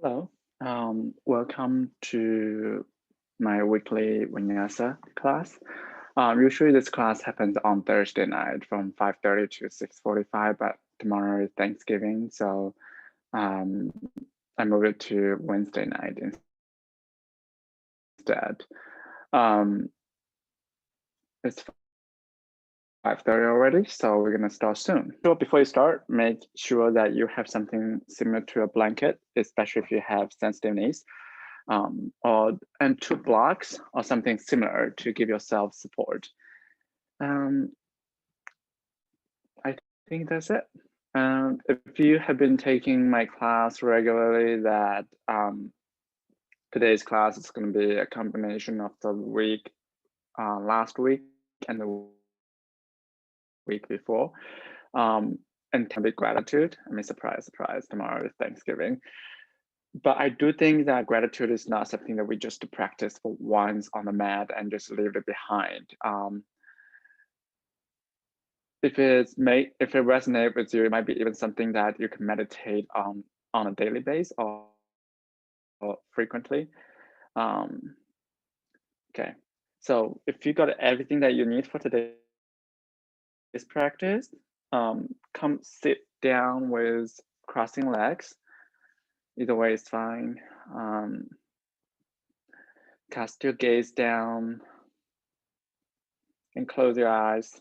Hello, welcome to my weekly Vinyasa class. Usually this class happens on Thursday night from 5:30 to 6:45, but tomorrow is Thanksgiving, so um, I moved it to Wednesday night instead. It's 5:30 already, so we're gonna start soon. So before you start, make sure that you have something similar to a blanket, especially if you have sensitive knees. And 2 blocks or something similar to give yourself support. I think that's it. If you have been taking my class regularly, that today's class is going to be a combination of the week, last week and the week before. And can be gratitude. I mean, surprise, surprise, tomorrow is Thanksgiving. But I do think that gratitude is not something that we just practice for once on the mat and just leave it behind. If it resonates with you, it might be even something that you can meditate on a daily basis or frequently. Okay, so if you got everything that you need for today's practice, come sit down with crossing legs. Either way is fine. Cast your gaze down and close your eyes.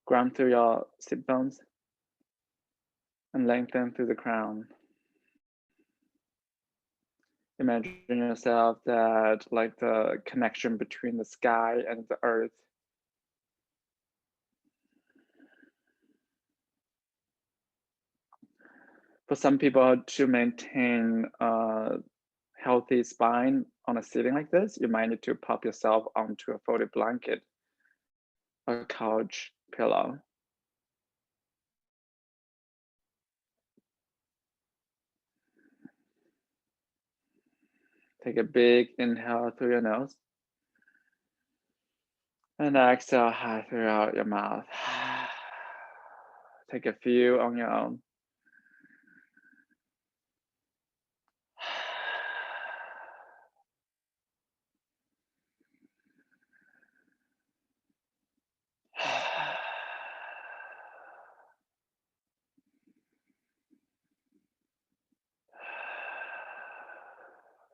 Ground through your sit bones and lengthen through the crown. Imagine yourself that like the connection between the sky and the earth. For some people, to maintain a healthy spine on a sitting like this, you might need to pop yourself onto a folded blanket, a couch pillow. Take a big inhale through your nose and exhale high throughout your mouth. Take a few on your own.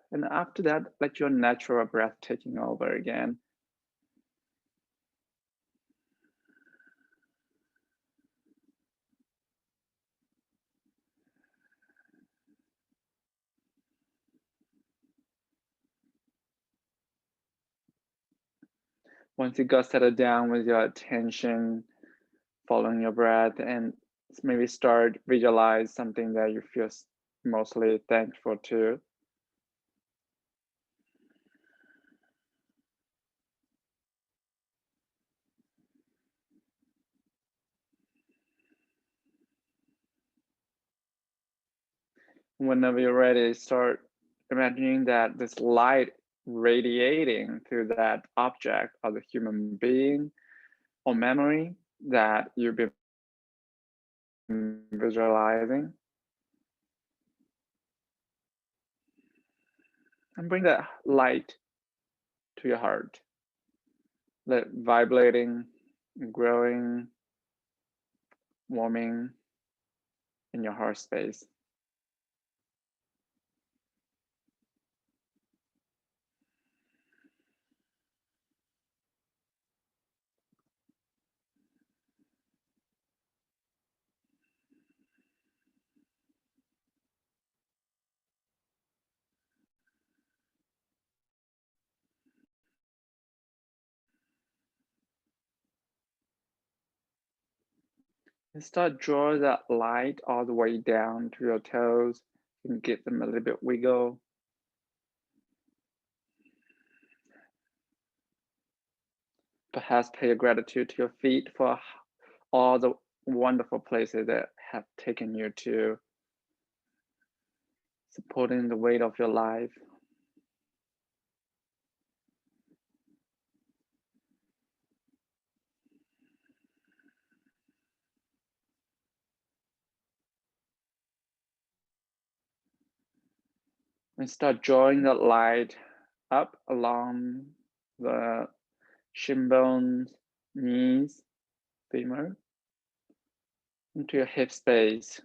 And after that, let your natural breath taking over again. Once you got settled down with your attention, following your breath, and maybe start visualize something that you feel mostly thankful to. Whenever you're ready, start imagining that this light radiating through that object or the human being or memory that you've been visualizing. And bring that light to your heart. Let it vibrating, growing, warming in your heart space. And start draw that light all the way down to your toes and give them a little bit wiggle. Perhaps pay your gratitude to your feet for all the wonderful places that have taken you to, supporting the weight of your life. And start drawing that light up along the shin bones, knees, femur, into your hip space.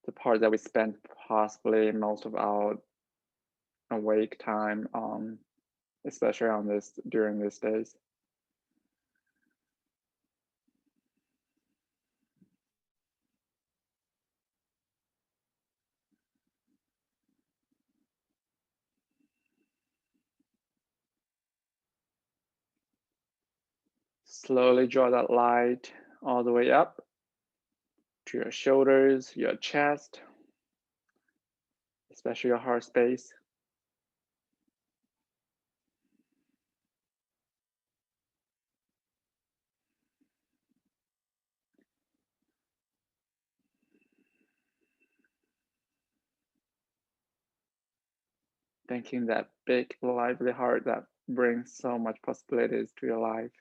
The part that we spend possibly most of our awake time on, especially on this during these days. Slowly draw that light all the way up to your shoulders, your chest, especially your heart space. Thinking that big, lively heart that brings so much possibilities to your life.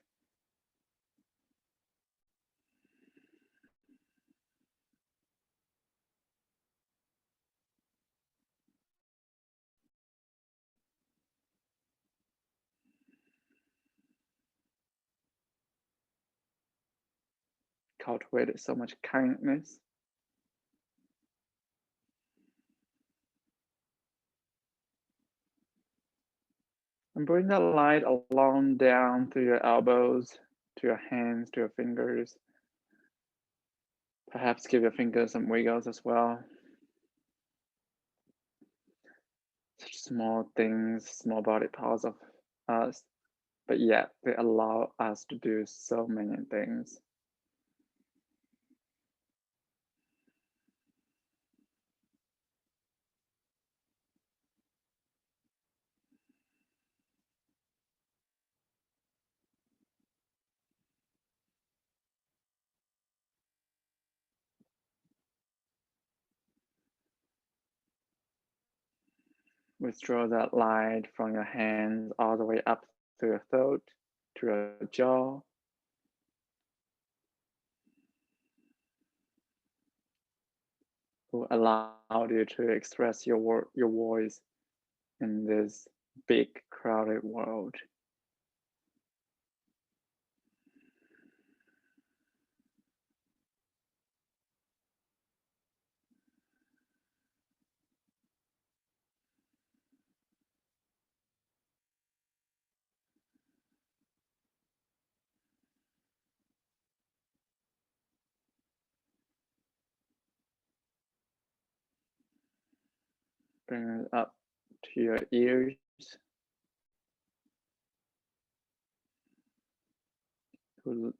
Cultivated so much kindness. And bring that light along down through your elbows, to your hands, to your fingers. Perhaps give your fingers some wiggles as well. Such small things, small body parts of us, but yet they allow us to do so many things. Withdraw that light from your hands all the way up to your throat, to your jaw. Who allowed you to express your voice in this big, crowded world. Bring it up to your ears. Who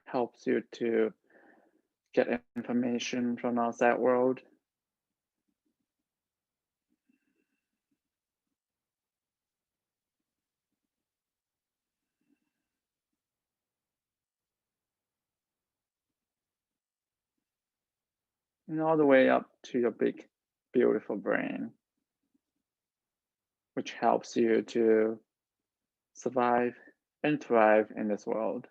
helps you to get information from outside world. And all the way up to your big, beautiful brain, which helps you to survive and thrive in this world.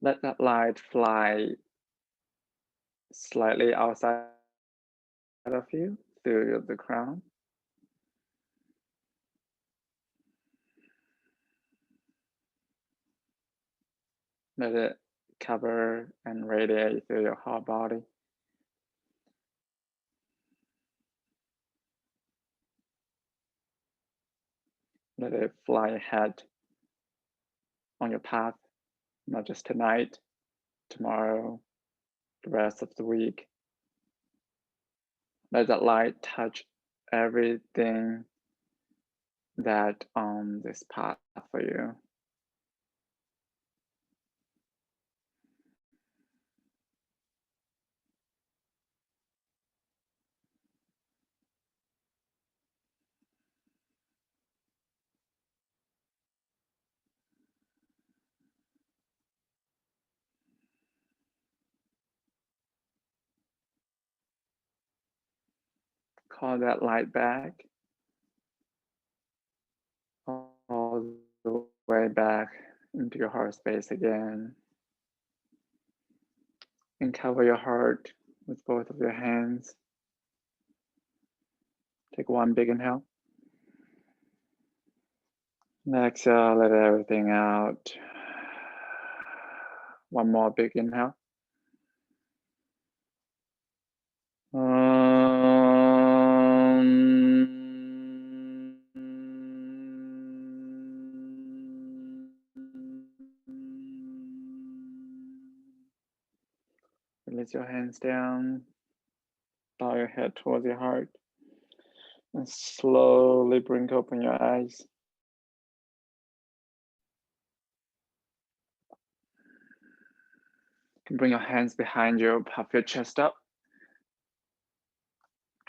Let that light fly slightly outside of you through the crown. Let it cover and radiate through your whole body. Let it fly ahead on your path, not just tonight, tomorrow, the rest of the week. Let that light touch everything that on this path for you. Call that light back. All the way back into your heart space again. And cover your heart with both of your hands. Take one big inhale. And exhale, let everything out. One more big inhale. Release your hands down. Bow your head towards your heart. And slowly blink open your eyes. You can bring your hands behind you, puff your chest up.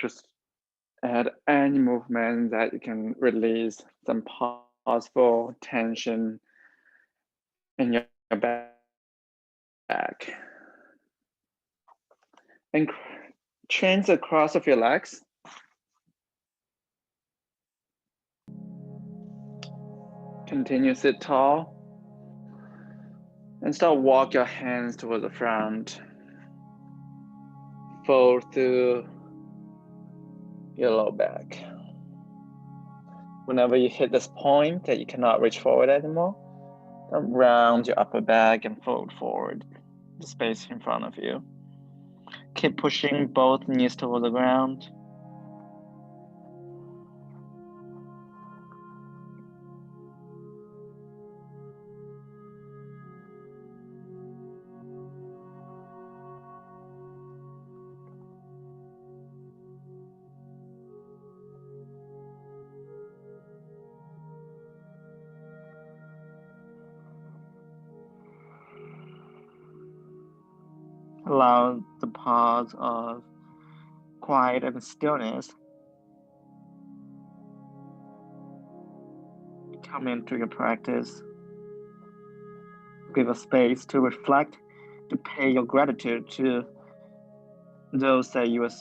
Just add any movement that you can release some possible tension in your back. And change the cross of your legs. Continue to sit tall. And start walk your hands towards the front. Fold through your low back. Whenever you hit this point that you cannot reach forward anymore, round your upper back and fold forward the space in front of you. Keep pushing both knees toward the ground. Allow the pause of quiet and stillness come into your practice. Give a space to reflect, to pay your gratitude to those that you would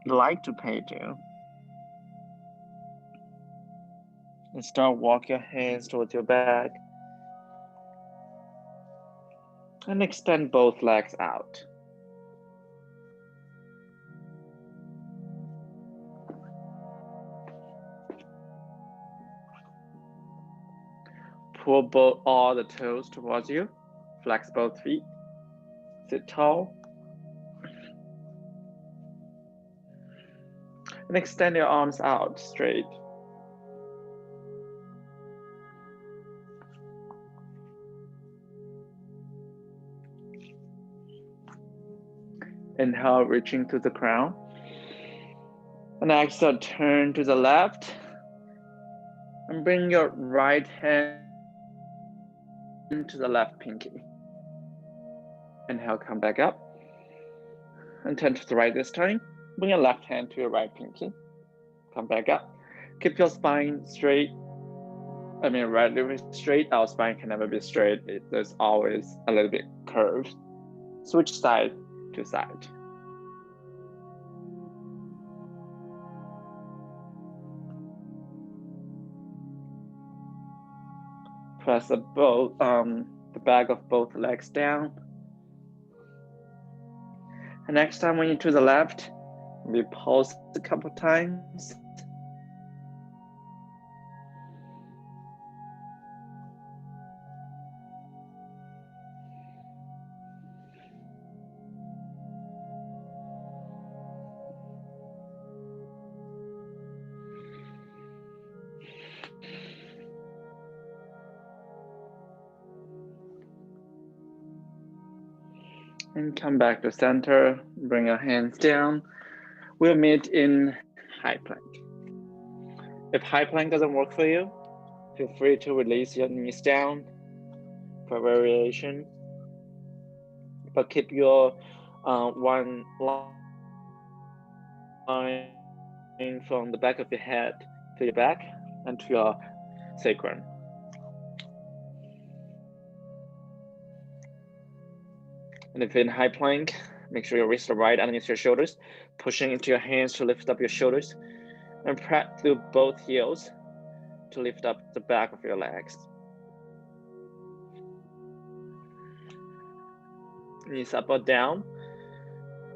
like to pay to. And start walk your hands towards your back. And extend both legs out. Pull all the toes towards you. Flex both feet. Sit tall. And extend your arms out straight. Inhale, reaching to the crown. And exhale, turn to the left. And bring your right hand to the left pinky. Inhale, come back up. And turn to the right this time. Bring your left hand to your right pinky. Come back up. Keep your spine straight. Relatively straight. Our spine can never be straight. There's always a little bit curved. Switch side to side. Press the back of both legs down. And next time when you're to the left, we pause a couple times. And come back to center, bring your hands down. We'll meet in high plank. If high plank doesn't work for you, feel free to release your knees down for variation. But keep your one line from the back of your head to your back and to your sacrum. And if in high plank, make sure your wrists are right underneath your shoulders, pushing into your hands to lift up your shoulders. And press through both heels to lift up the back of your legs. Knees up or down.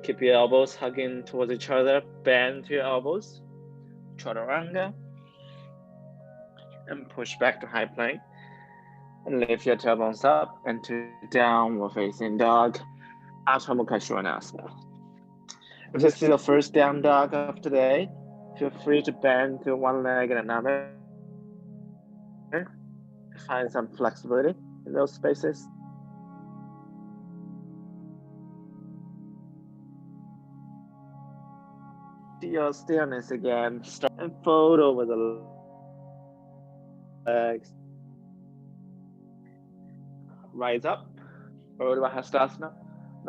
Keep your elbows hugging towards each other. Bend to your elbows. Chaturanga. And push back to high plank. And lift your tailbones up into downward facing dog. Atha Mukha Svanasana. If this is your first down dog of today, feel free to bend to one leg and another. Find some flexibility in those spaces. To your stillness again. Start and fold over the legs. Rise up. Urdhva Hastasana.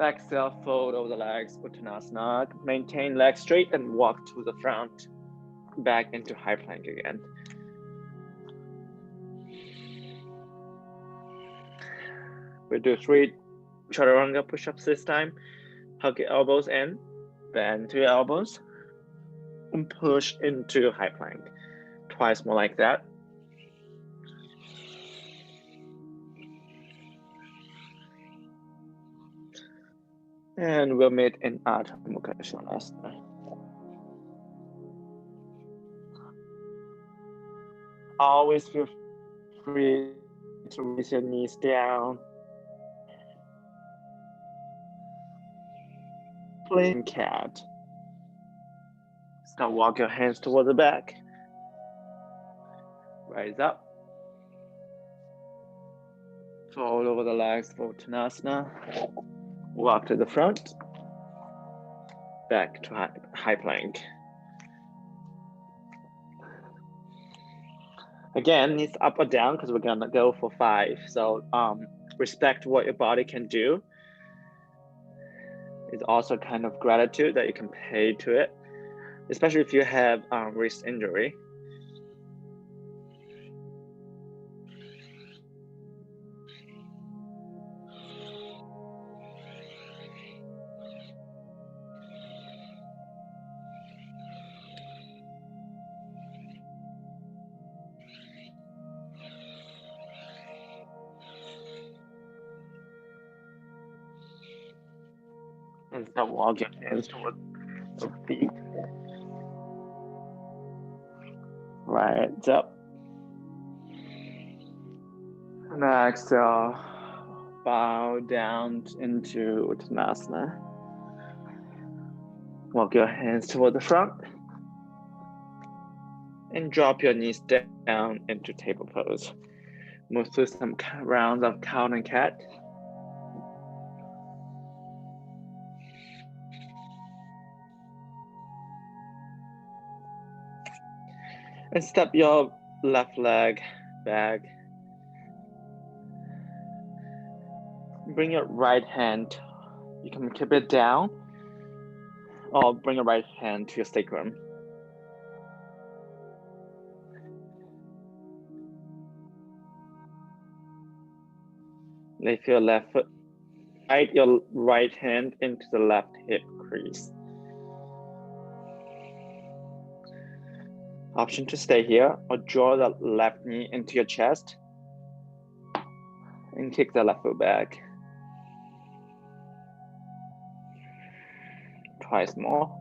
Exhale, fold over the legs. Uttanasana. Maintain legs straight and walk to the front. Back into high plank again. We'll do 3 chaturanga push-ups this time. Hug your elbows in. Bend to your elbows. And push into high plank. Twice more like that. And we'll meet in Atha Mukha Svanasana. Always feel free to raise your knees down. Plain cat. Now walk your hands toward the back. Rise up. Fold over the legs for Uttanasana. Walk to the front. Back to high plank. Again, knees up or down because we're gonna go for 5. So respect what your body can do. It's also kind of gratitude that you can pay to it, especially if you have wrist injury. And start walking your hands toward the feet. Right up. And exhale, bow down into Uttanasana. Walk your hands toward the front. And drop your knees down into table pose. Move through some rounds of cow and cat. And step your left leg back. Bring your right hand. You can keep it down or bring your right hand to your sacrum. Lift your left foot. Slide your right hand into the left hip crease. Option to stay here or draw the left knee into your chest and kick the left foot back. Twice more.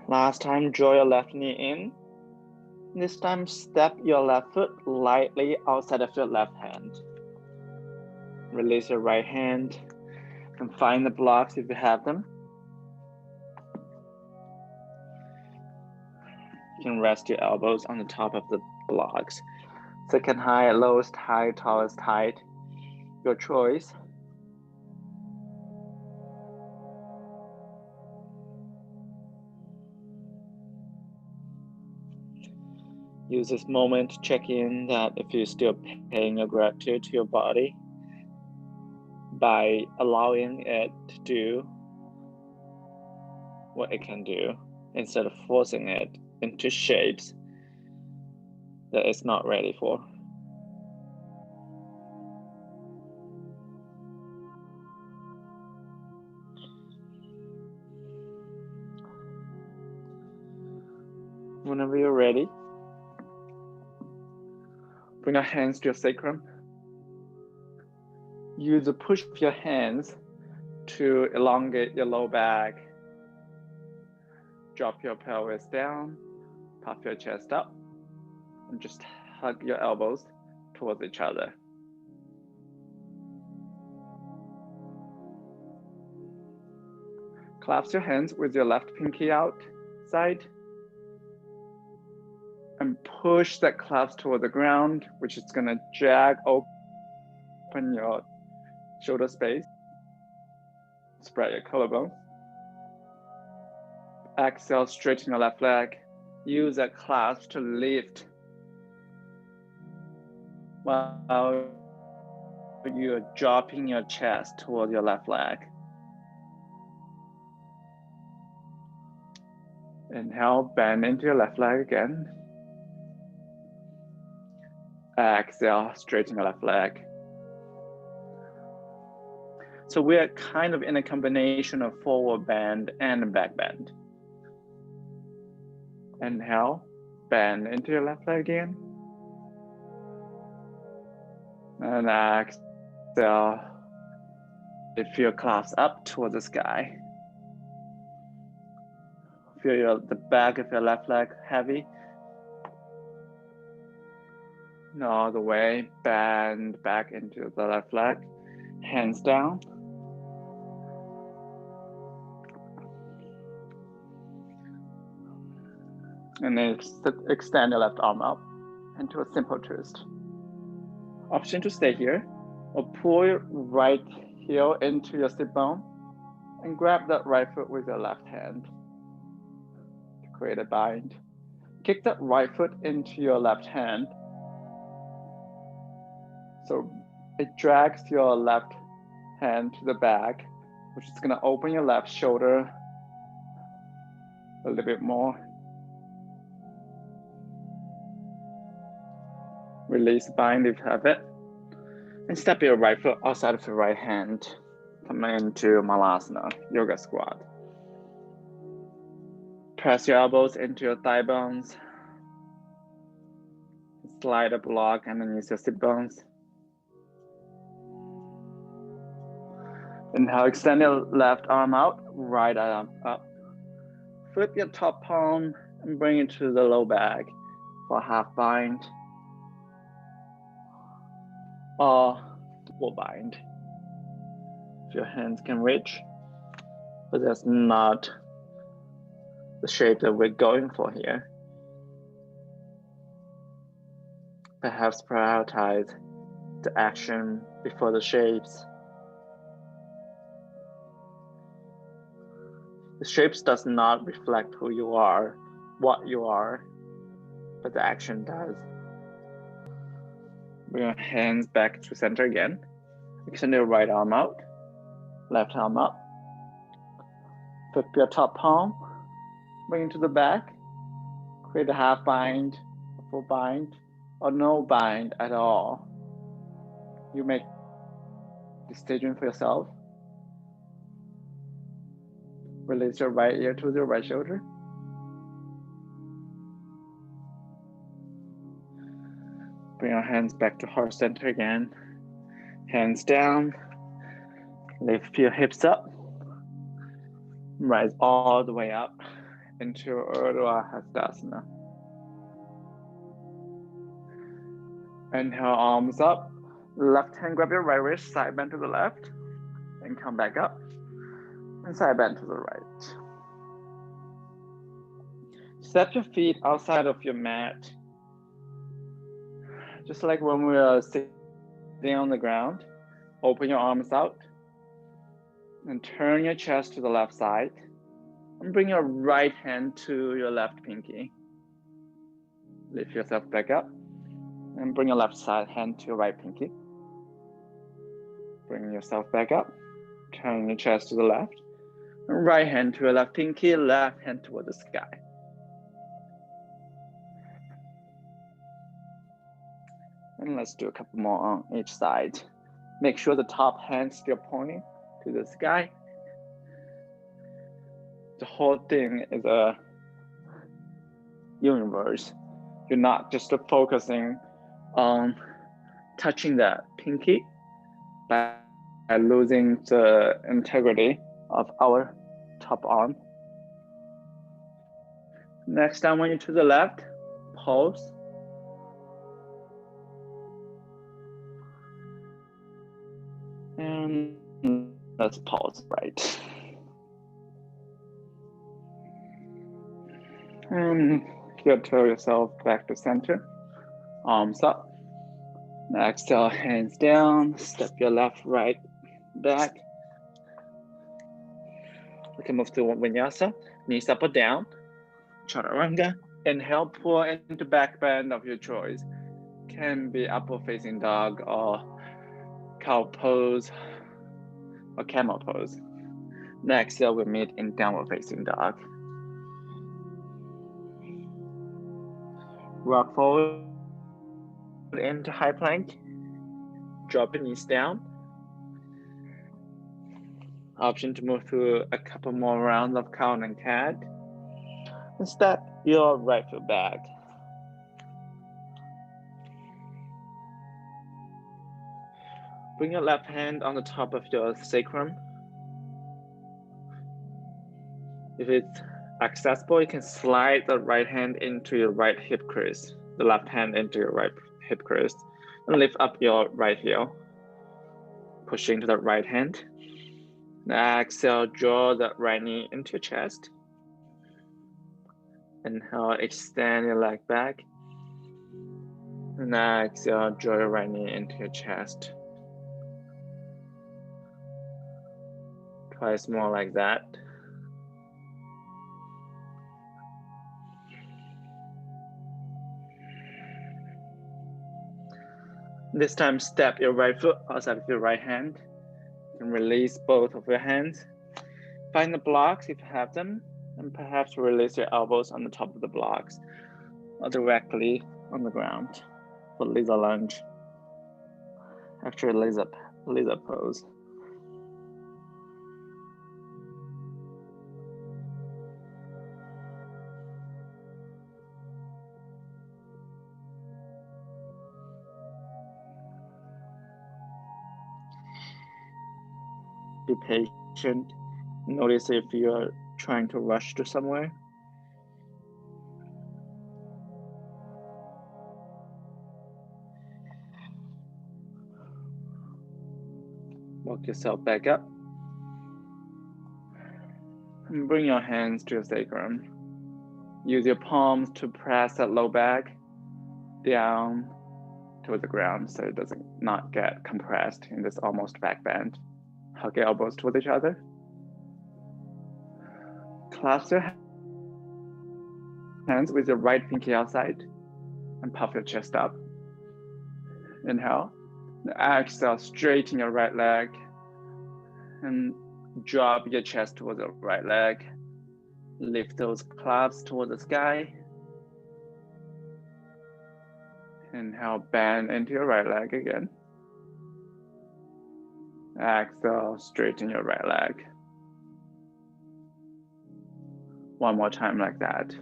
Last time, draw your left knee in. This time, step your left foot lightly outside of your left hand. Release your right hand and find the blocks if you have them. You can rest your elbows on the top of the blocks. Second height, lowest height, tallest height, your choice. Use this moment to check in that if you're still paying your gratitude to your body by allowing it to do what it can do instead of forcing it into shapes that it's not ready for. Whenever you're ready, bring your hands to your sacrum. Use the push of your hands to elongate your low back. Drop your pelvis down, puff your chest up, and just hug your elbows towards each other. Clasp your hands with your left pinky outside and push that clasp toward the ground, which is going to drag open your shoulder space. Spread your collarbone. Exhale, straighten your left leg. Use that clasp to lift while you're dropping your chest toward your left leg. Inhale, bend into your left leg again. Exhale, straighten your left leg. So we're kind of in a combination of forward bend and back bend. Inhale, bend into your left leg again. And exhale, lift your clasp up towards the sky. Feel the back of your left leg heavy. And all the way, bend back into the left leg. Hands down. And then extend your left arm up into a simple twist. Option to stay here, or pull your right heel into your sit bone and grab that right foot with your left hand to create a bind. Kick that right foot into your left hand so it drags your left hand to the back, which is going to open your left shoulder a little bit more. Release the bind if you have it. And step your right foot outside of your right hand. Come into Malasana, yoga squat. Press your elbows into your thigh bones. Slide a block and then use your sit bones. Inhale, extend your left arm out, right arm up. Flip your top palm and bring it to the low back for half bind. Or full bind. If your hands can reach, but that's not the shape that we're going for here. Perhaps prioritize the action before the shapes. The shapes does not reflect who you are, what you are, but the action does. Bring your hands back to center again. Extend your right arm out, left arm up. Flip your top palm, bring it to the back. Create a half bind, a full bind, or no bind at all. You make the decision for yourself. Release your right ear to your right shoulder. Bring your hands back to heart center again. Hands down. Lift your hips up. Rise all the way up into Urdhva Hastasana. Inhale, arms up. Left hand grab your right wrist, side bend to the left. And come back up. And side bend to the right. Step your feet outside of your mat. Just like when we are sitting on the ground, open your arms out and turn your chest to the left side and bring your right hand to your left pinky. Lift yourself back up and bring your left side hand to your right pinky. Bring yourself back up, turn your chest to the left, and right hand to your left pinky, left hand toward the sky. And let's do a couple more on each side. Make sure the top hand still pointing to the sky. The whole thing is a universe. You're not just focusing on touching the pinky by losing the integrity of our top arm. Next time when you're to the left, pause. And let's pause right. And heel toe yourself back to center. Arms up. Exhale, hands down. Step your left, right back. We can move to Vinyasa. Knees up or down. Chaturanga. Inhale, pull into back bend of your choice. Can be upward facing dog or cow pose or camel pose. Next, exhale, we meet in downward facing dog. Rock forward into high plank. Drop your knees down. Option to move through a couple more rounds of cow and cat. And step your right foot back. Bring your left hand on the top of your sacrum. If it's accessible, you can slide the right hand into your right hip crease, the left hand into your right hip crease, and lift up your right heel, pushing to the right hand. Now exhale, draw the right knee into your chest. Inhale, extend your leg back. Now exhale, draw your right knee into your chest. Twice more like that. This time, step your right foot outside of your right hand. You can release both of your hands. Find the blocks if you have them, and perhaps release your elbows on the top of the blocks or directly on the ground for lizard lunge. Actually, lizard pose. Be patient. Notice if you are trying to rush to somewhere. Walk yourself back up. And bring your hands to your sacrum. Use your palms to press that low back down toward the ground so it doesn't not get compressed in this almost back bend. Hug your elbows toward each other. Clasp your hands with your right pinky outside and puff your chest up. Inhale. Exhale, straighten your right leg and drop your chest towards the right leg. Lift those claps toward the sky. Inhale, bend into your right leg again. Exhale, straighten your right leg. One more time like that.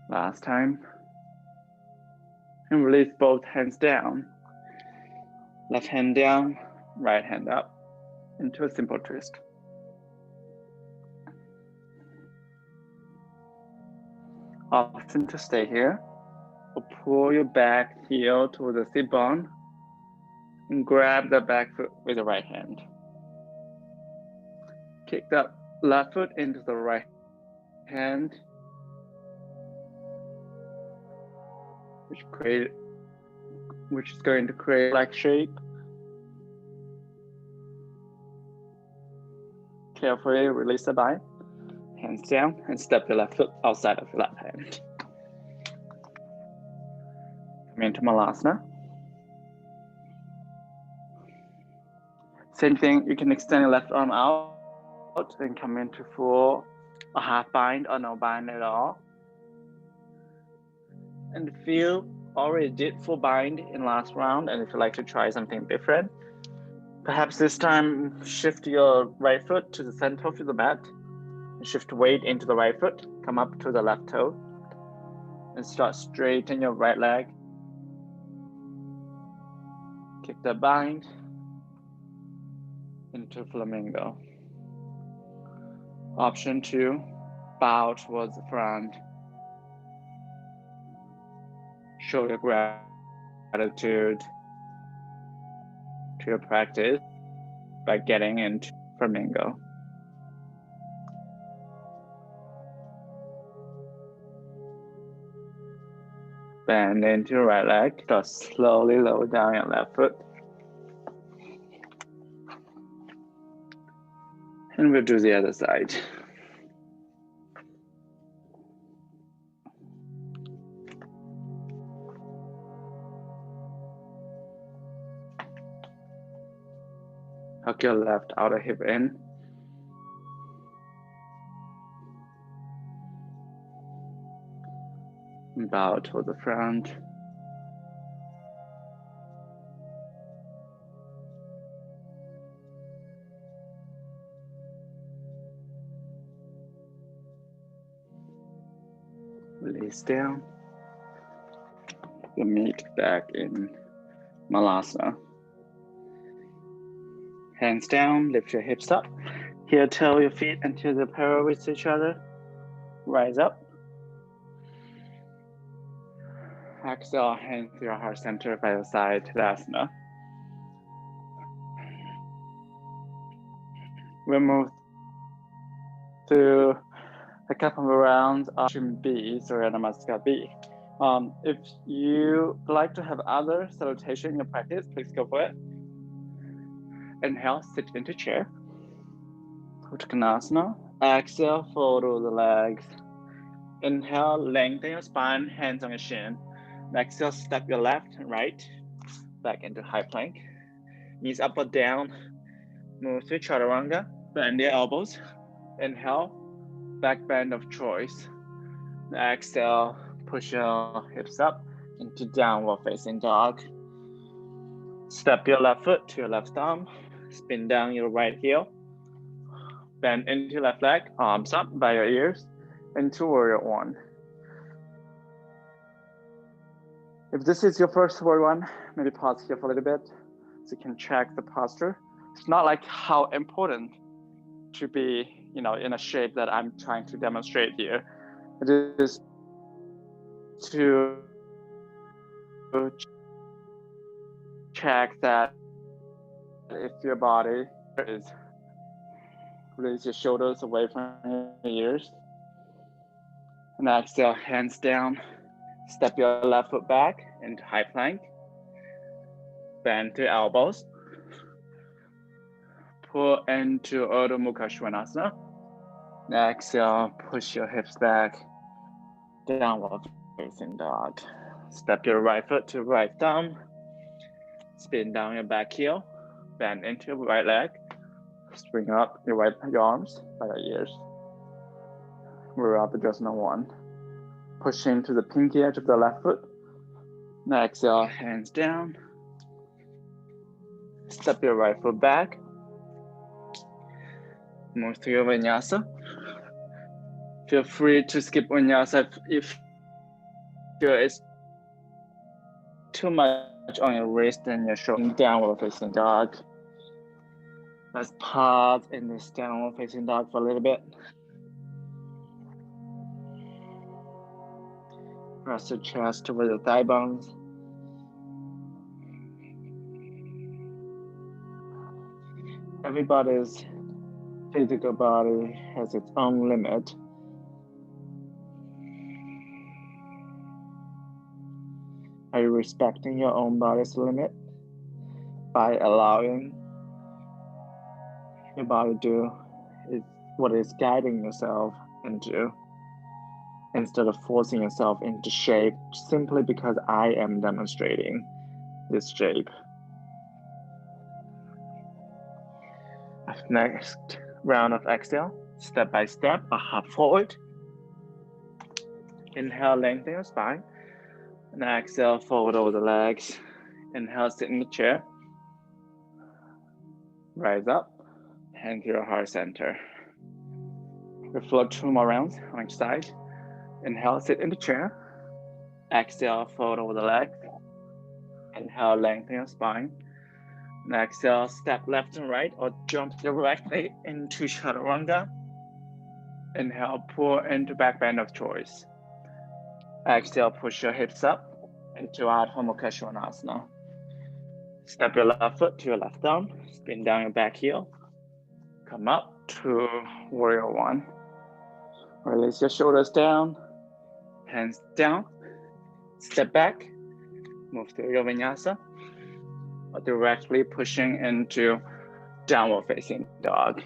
Last time. And release both hands down. Left hand down, right hand up into a simple twist. Option to stay here or pull your back heel to the sit bone and grab the back foot with the right hand. Kick the left foot into the right hand, which is going to create a flag shape. Carefully release the bind, hands down, and step your left foot outside of your left hand. Come into Malasana. Same thing, you can extend your left arm out and come into full a half bind or no bind at all. And feel already did full bind in last round, and if you like to try something different, perhaps this time shift your right foot to the center of the mat, and shift weight into the right foot, come up to the left toe, and start straighten your right leg. Kick the bind into flamingo. Option 2, bow towards the front. Show your gratitude to your practice by getting into flamingo. Bend into your right leg. Start slowly lower down your left foot. And we'll do the other side. Hook your left outer hip in. And bow toward the front. Release down. You meet back in Malasana. Hands down, lift your hips up. Heel toe your feet until they're parallel with each other. Rise up. Exhale, hands to your heart center by your side, Tadasana. We'll move to a couple of rounds of B, Surya Namaskar B. If you like to have other salutation in your practice, please go for it. Inhale, sit into chair. Uttanasana. Exhale, fold over the legs. Inhale, lengthen your spine, hands on your shin. Exhale, step your left and right back into high plank. Knees up or down. Move to chaturanga. Bend your elbows. Inhale, back bend of choice. Exhale, push your hips up into downward facing dog. Step your left foot to your left thumb. Spin down your right heel. Bend into your left leg, arms up by your ears, into warrior one. If this is your first warrior one, maybe pause here for a little bit so you can check the posture. It's not like how important to be, in a shape that I'm trying to demonstrate here. It is to check that if your body is, raise your shoulders away from your ears. And exhale, hands down. Step your left foot back into high plank. Bend to elbows. Pull into Urdhva Mukha Svanasana. Exhale, push your hips back. Downward facing dog. Step your right foot to right thumb. Spin down your back heel. Bend into your right leg. Spring up your arms by your ears. Virabhadrasana 1. Push into the pinky edge of the left foot. Exhale, hands down. Step your right foot back. Move to your vinyasa. Feel free to skip vinyasa if there is too much on your wrist and your shoulder. Downward facing dog. Let's pause in this downward facing dog for a little bit. Press your chest over the thigh bones. Everybody's physical body has its own limit. Are you respecting your own body's limit by allowing your body to do what is guiding yourself into, instead of forcing yourself into shape simply because I am demonstrating this shape? Next round of exhale, step by step, a hop forward. Inhale, lengthen your spine. And exhale, fold over the legs. Inhale, sit in the chair. Rise up, hand to your heart center. We float 2 more rounds on each side. Inhale, sit in the chair. Exhale, fold over the legs. Inhale, lengthen your spine. And exhale, step left and right or jump directly into chaturanga. Inhale, pull into back bend of choice. Exhale, push your hips up into Adho Mukha Svanasana. Step your left foot to your left arm, spin down your back heel. Come up to Warrior One. Release your shoulders down, hands down. Step back, move to your vinyasa, or directly pushing into downward facing dog.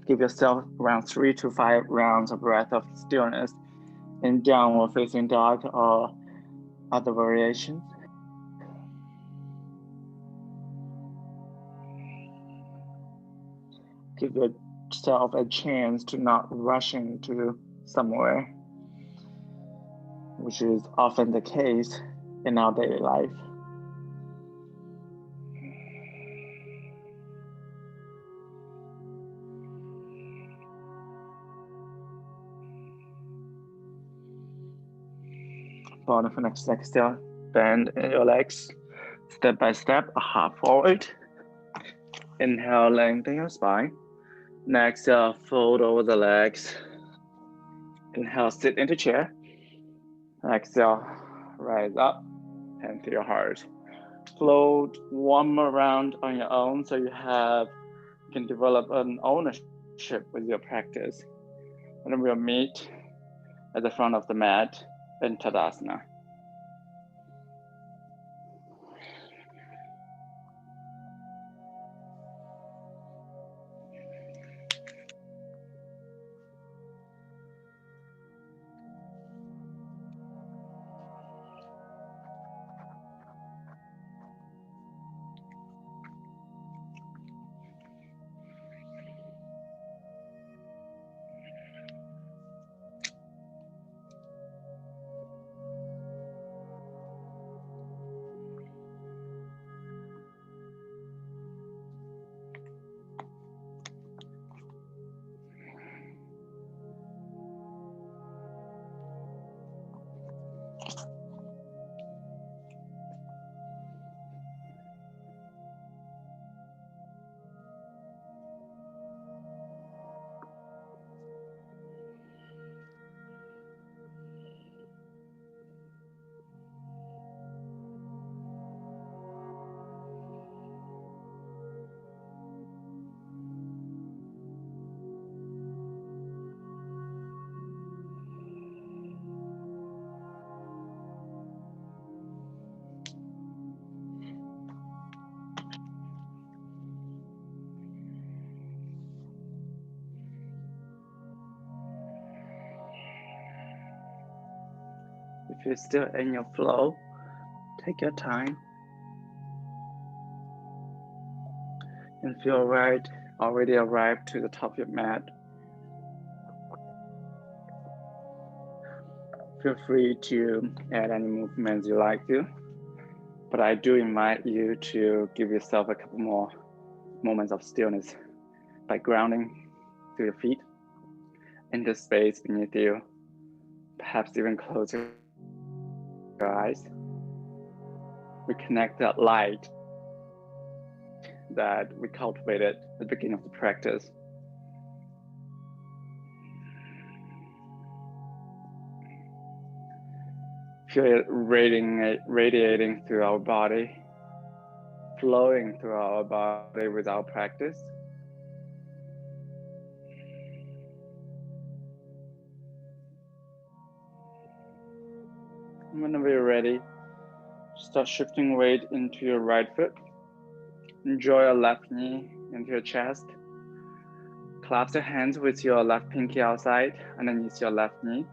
Give yourself around 3 to 5 rounds of breath of stillness in downward facing dog or other variations. Give yourself a chance to not rush into somewhere, which is often the case in our daily life. Bottom for next exhale, bend your legs step by step, a hop forward. Inhale, lengthen your spine. Next, fold over the legs. Inhale, sit into chair. Exhale, rise up, hand to your heart. Float one more round on your own so you can develop an ownership with your practice. And then we'll meet at the front of the mat in Tadasana. If you're still in your flow, take your time. And if you're already arrived to the top of your mat, feel free to add any movements you like to. But I do invite you to give yourself a couple more moments of stillness by grounding to your feet in the space beneath you. Perhaps even close your eyes. Reconnect that light that we cultivated at the beginning of the practice. Feel it radiating through our body, flowing through our body with our practice. Whenever you're ready, Start shifting weight into your right foot. Draw your left knee into your chest. Clasp your hands with your left pinky outside underneath your left knee.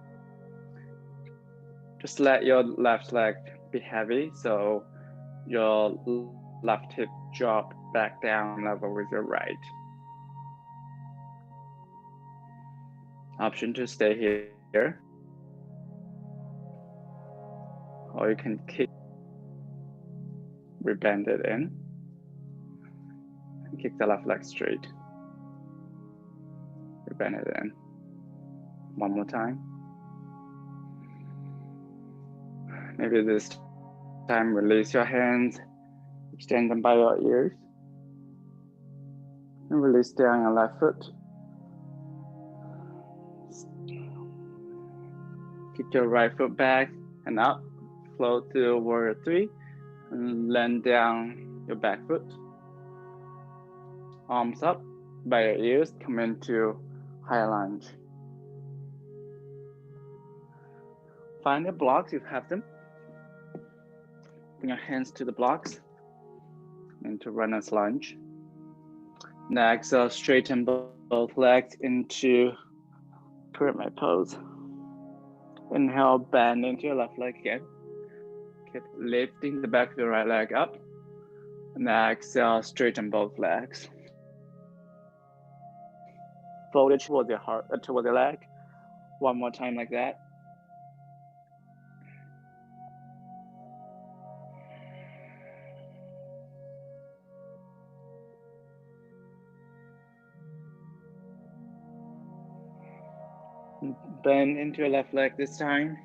Just let your left leg be heavy, so your left hip drop back down level with your right. Option to stay here, or you can kick, rebend it in, and kick the left leg straight. Rebend it in. One more time. Maybe this time release your hands, extend them by your ears, and release down your left foot. Kick your right foot back and up, float to warrior 3, and land down your back foot. Arms up by your ears, come into high lunge. Find the blocks, you have them. Bring your hands to the blocks into runner's lunge. Next, straighten both legs into pyramid pose. Inhale, bend into your left leg again. Keep lifting the back of your right leg up. And exhale, straighten both legs. Fold it towards your heart, towards your leg. One more time like that. Bend into your left leg this time.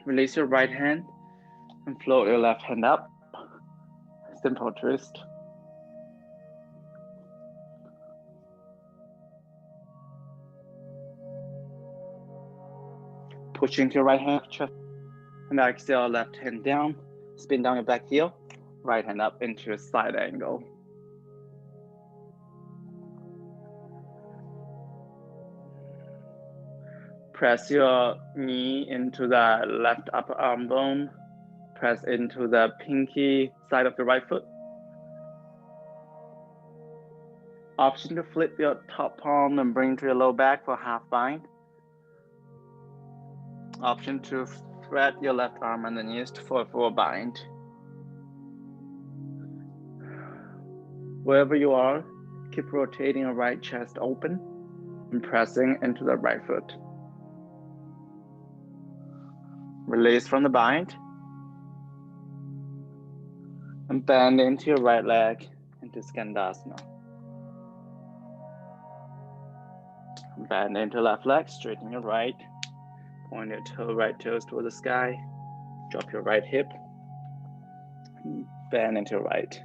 Release your right hand and float your left hand up. Simple twist. Push into your right hand, chest, and exhale, left hand down. Spin down your back heel. Right hand up into a side angle. Press your knee into the left upper arm bone. Press into the pinky side of the right foot. Option to flip your top palm and bring to your low back for half bind. Option to thread your left arm underneath for a full bind. Wherever you are, keep rotating your right chest open and pressing into the right foot. Release from the bind and bend into your right leg into Skandasana. Bend into left leg, straighten your right, point your right toes toward the sky, drop your right hip, bend into your right.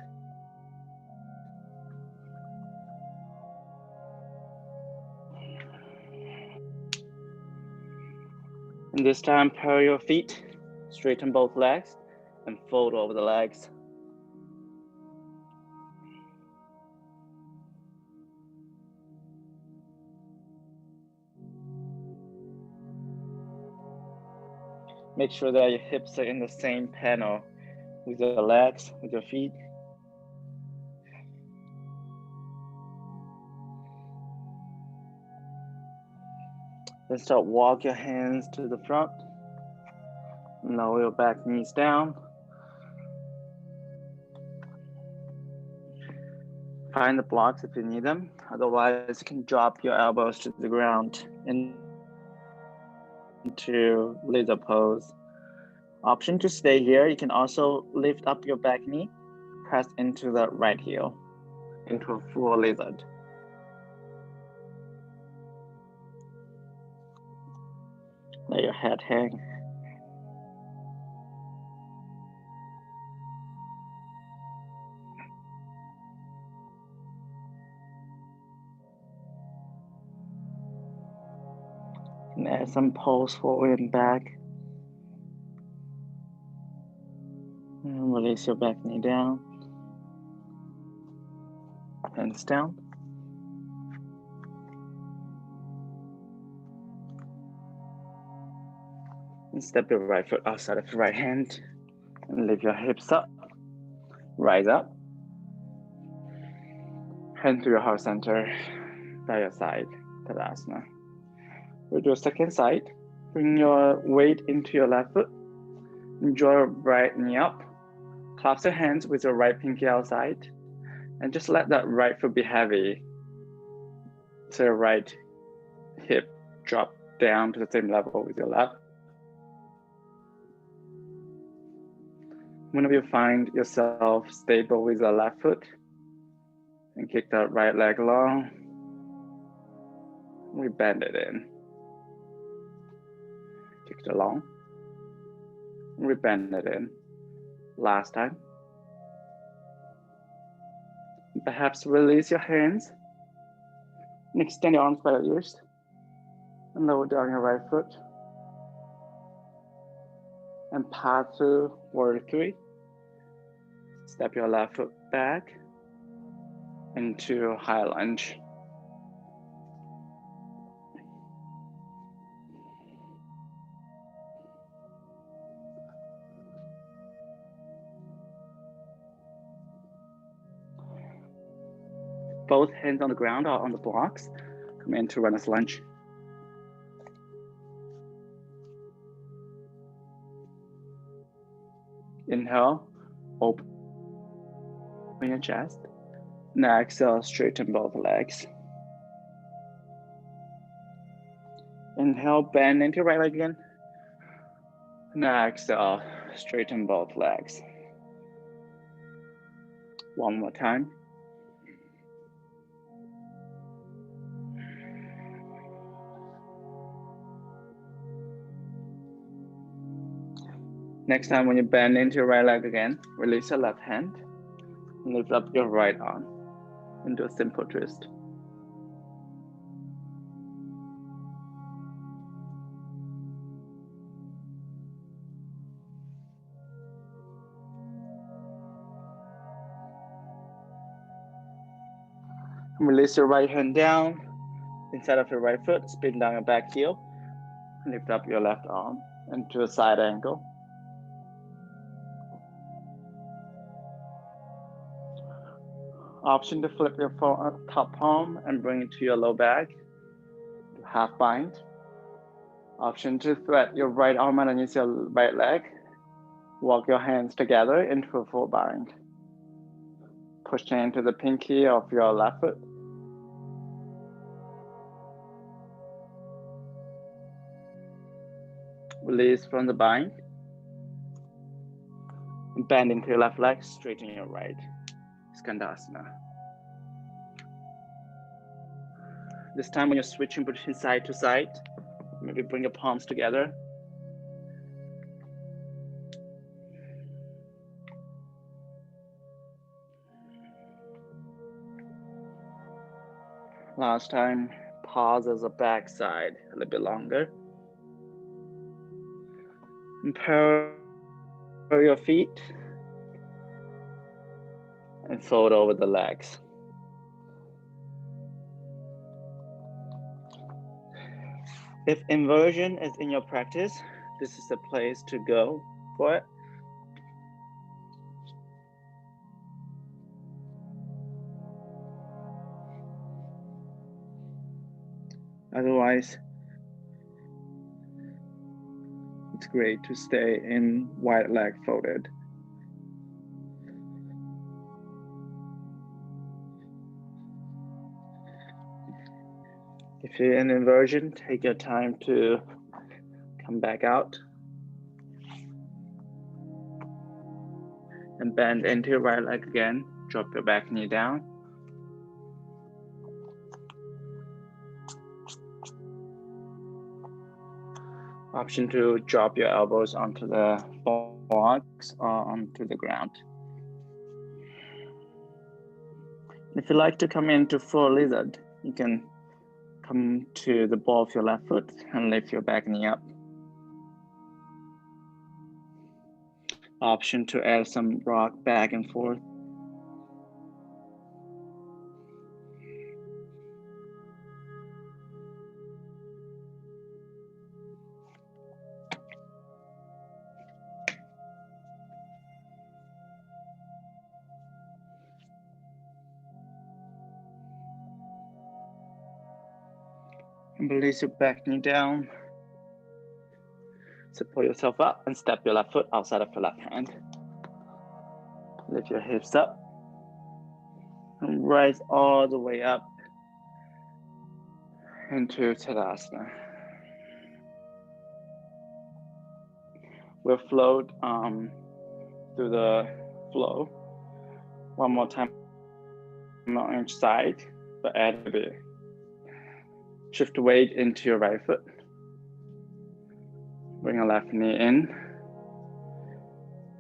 And this time, parallel your feet, straighten both legs, and fold over the legs. Make sure that your hips are in the same panel with your legs, with your feet. Then start walk your hands to the front. Lower your back knees down. Find the blocks if you need them. Otherwise, you can drop your elbows to the ground into lizard pose. Option to stay here. You can also lift up your back knee, press into the right heel, into a full lizard. Let your head hang. And add some pulse forward and back. And release your back knee down. Hands down. And step your right foot outside of your right hand. And lift your hips up. Rise up. Hand to your heart center by your side, Tadasana. We'll do a second side. Bring your weight into your left foot. Draw your right knee up. Clasp your hands with your right pinky outside. And just let that right foot be heavy. So your right hip drop down to the same level with your left. Whenever you find yourself stable with your left foot, and kick that right leg long, we bend it in. Kick it along, we bend it in. Last time. Perhaps release your hands and extend your arms by your ears and lower down your right foot and pass through warrior 3. Step your left foot back into high lunge. Both hands on the ground or on the blocks. Come into runner's lunge. Inhale, open your chest. Now exhale, straighten both legs. Inhale, bend into your right leg again. Now exhale, straighten both legs. One more time. Next time when you bend into your right leg again, release your left hand and lift up your right arm into a simple twist. And release your right hand down, inside of your right foot, spin down your back heel, and lift up your left arm into a side angle. Option to flip your top palm and bring it to your low back, half bind. Option to thread your right arm underneath your right leg. Walk your hands together into a full bind. Push into the pinky of your left foot. Release from the bind. Bend into your left leg, straighten your right. Skandasana. This time when you're switching between side to side, maybe bring your palms together. Last time, pause as a back side a little bit longer. And parallel your feet and fold over the legs. If inversion is in your practice, this is the place to go for it. Otherwise, it's great to stay in wide leg folded. If you're in inversion, take your time to come back out. And bend into your right leg again. Drop your back knee down. Option to drop your elbows onto the blocks or onto the ground. If you like to come into full lizard, you can come to the ball of your left foot and lift your back knee up. Option to add some rock back and forth. And release your back knee down. Support yourself up and step your left foot outside of your left hand. Lift your hips up and rise all the way up into Tadasana. We'll float through the flow. One more time on each side, but add a bit. Shift the weight into your right foot. Bring your left knee in.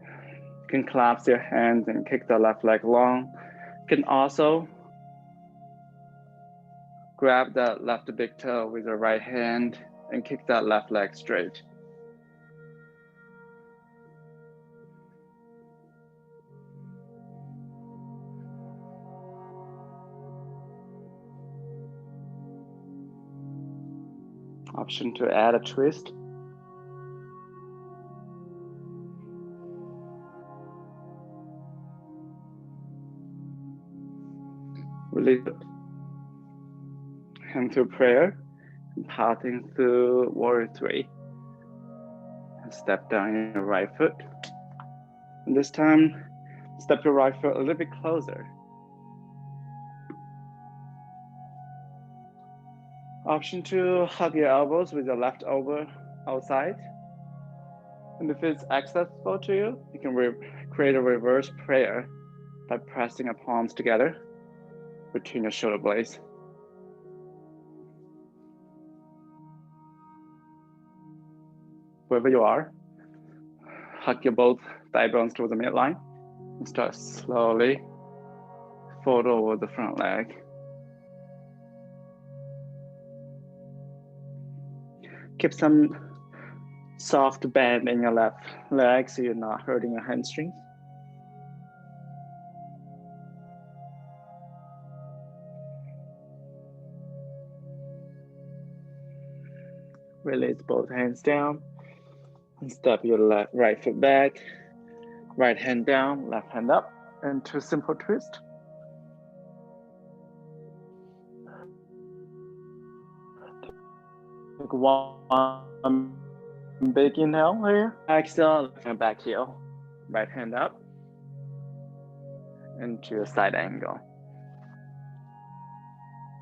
You can collapse your hands and kick the left leg long. You can also grab that left big toe with your right hand and kick that left leg straight. Option to add a twist. Release it. Hand through prayer, and parting through warrior 3. And step down your right foot. And this time, step your right foot a little bit closer. Option to hug your elbows with your left elbow outside. And if it's accessible to you, you can create a reverse prayer by pressing your palms together between your shoulder blades. Wherever you are, hug your both thigh bones to the midline and start slowly fold over the front leg. Keep some soft bend in your left leg so you're not hurting your hamstrings. Release both hands down and step your right foot back, right hand down, left hand up, into simple twist. Take one big inhale here. Exhale, left hand back heel, right hand up, into a side angle.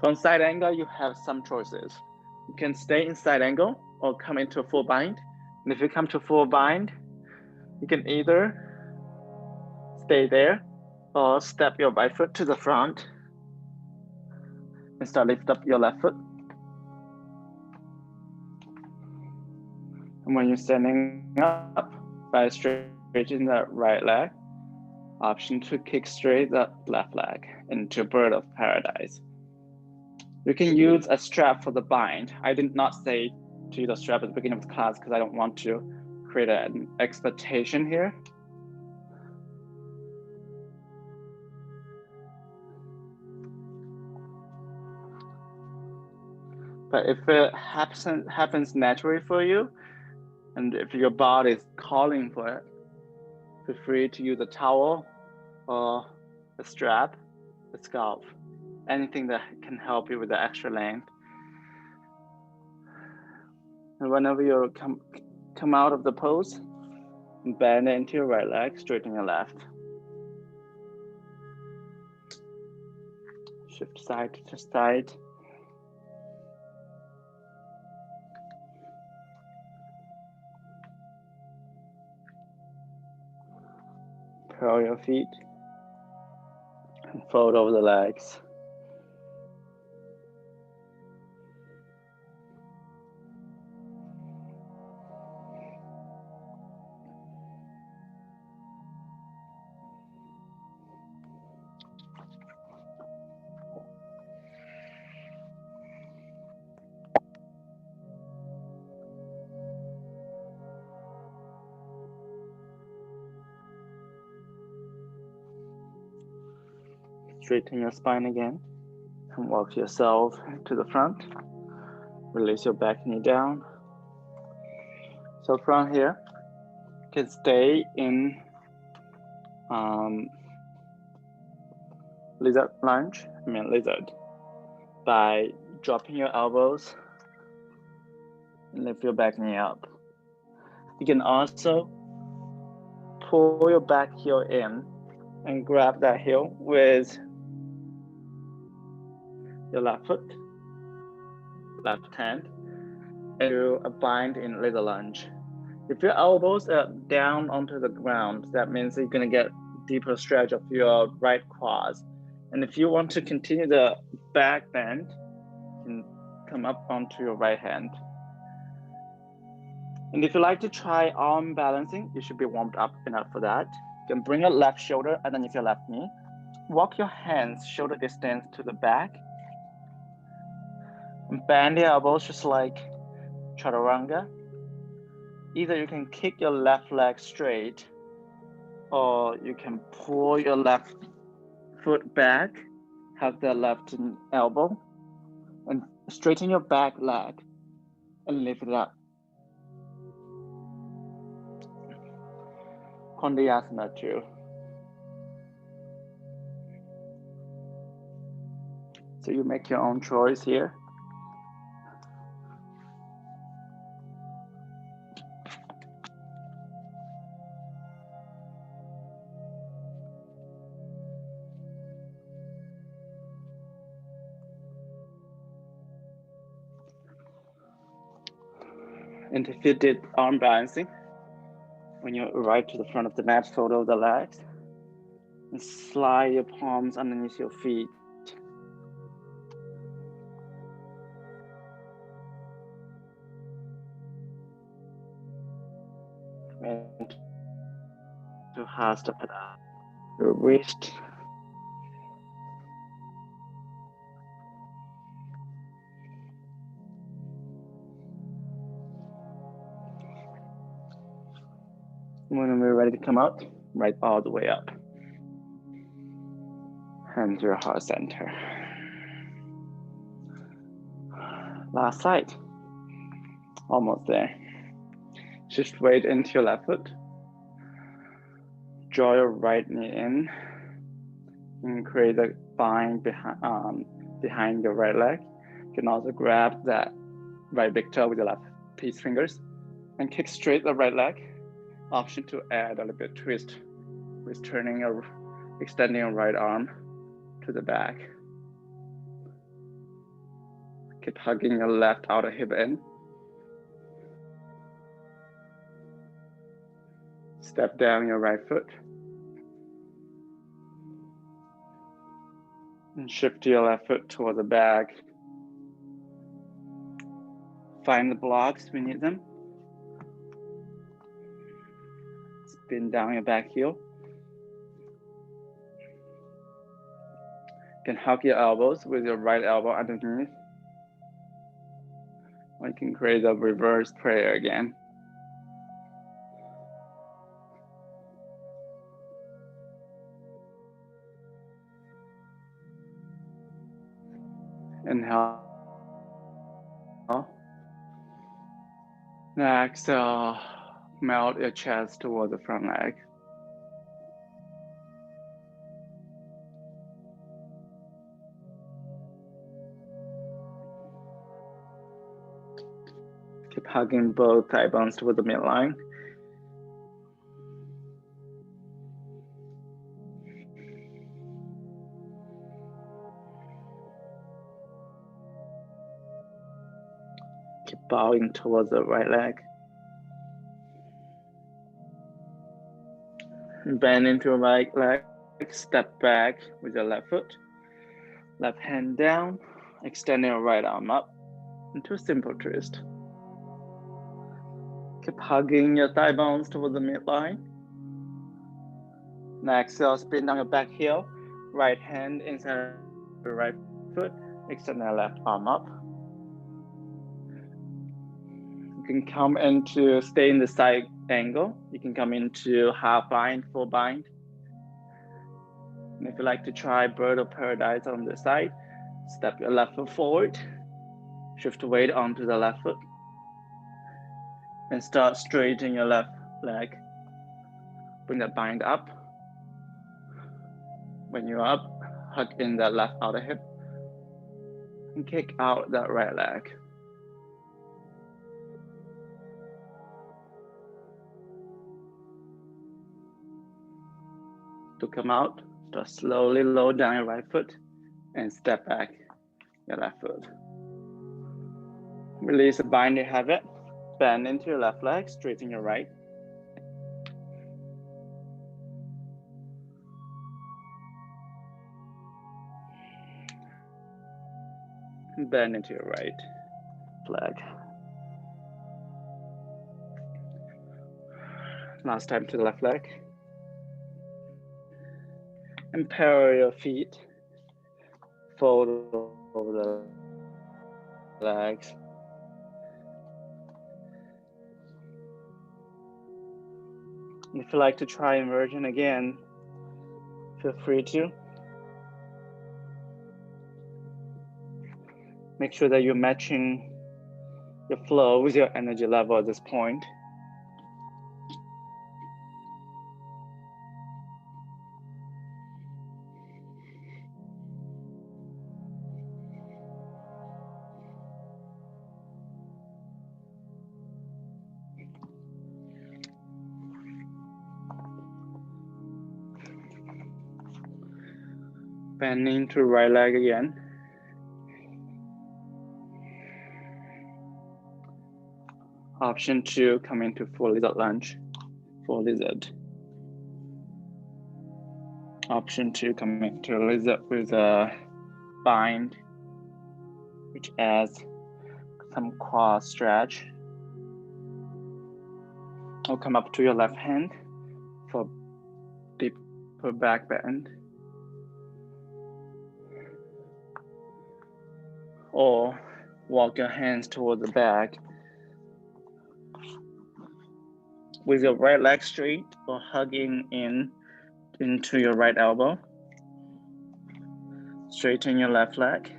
From side angle, you have some choices. You can stay in side angle or come into a full bind. And if you come to full bind, you can either stay there or step your right foot to the front and start lift up your left foot. And when you're standing up, by straightening the right leg, option to kick straight the left leg into bird of paradise. You can use a strap for the bind. I did not say to use a strap at the beginning of the class because I don't want to create an expectation here. But if it happens naturally for you, and if your body is calling for it, feel free to use a towel or a strap, a scarf, anything that can help you with the extra length. And whenever you come out of the pose, bend into your right leg, straighten your left. Shift side to side. Curl your feet and fold over the legs. Straighten your spine again and walk yourself to the front. Release your back knee down. So from here, you can stay in lizard, by dropping your elbows and lift your back knee up. You can also pull your back heel in and grab that heel with your left foot, left hand, and do a bind in little lunge. If your elbows are down onto the ground, that means you're going to get deeper stretch of your right quads. And if you want to continue the back bend, you can come up onto your right hand. And if you like to try arm balancing, you should be warmed up enough for that. You can bring your left shoulder underneath your left knee. Walk your hands shoulder distance to the back. And bend the elbows just like chaturanga. Either you can kick your left leg straight, or you can pull your left foot back, have the left elbow, and straighten your back leg and lift it up. Koundiyasana 2. So you make your own choice here. And if you did arm balancing, when you arrive to the front of the mat, fold the legs, and slide your palms underneath your feet. And to Hasta Pada, your wrist. When we're ready to come out, right all the way up. Hands to your heart center. Last side. Almost there. Shift weight into your left foot. Draw your right knee in. And create a bind behind your right leg. You can also grab that right big toe with your left peace fingers and kick straight the right leg. Option to add a little bit twist with turning or extending your right arm to the back. Keep hugging your left outer hip in. Step down your right foot. And shift your left foot toward the back. Find the blocks if you need them. Spin down your back heel. You can hug your elbows with your right elbow underneath. Or you can create a reverse prayer again. Inhale. Exhale, melt your chest toward the front leg. Keep hugging both thigh bones toward the midline. Keep bowing towards the right leg. Bend into your right leg, step back with your left foot. Left hand down, extending your right arm up into a simple twist. Keep hugging your thigh bones toward the midline. Next, exhale, spin down your back heel. Right hand inside your right foot, extend your left arm up. You can come into, stay in the side angle. You can come into half bind, full bind. And if you like to try bird of paradise on the side, step your left foot forward, shift the weight onto the left foot, and start straightening your left leg. Bring that bind up. When you're up, hug in that left outer hip, and kick out that right leg. come out, start slowly lower down your right foot and step back your left foot. Release the binding habit, bend into your left leg, straighten your right. Bend into your right leg. Last time to the left leg. And parallel your feet. Fold over the legs. If you like to try inversion again, feel free to. Make sure that you're matching your flow with your energy level at this point. Bending to right leg again. Option 2, come into full lizard lunge, full lizard. Option 2, come into lizard with a bind, which adds some quad stretch. Or come up to your left hand for deeper back bend. Or walk your hands toward the back with your right leg straight or hugging into your right elbow. Straighten your left leg.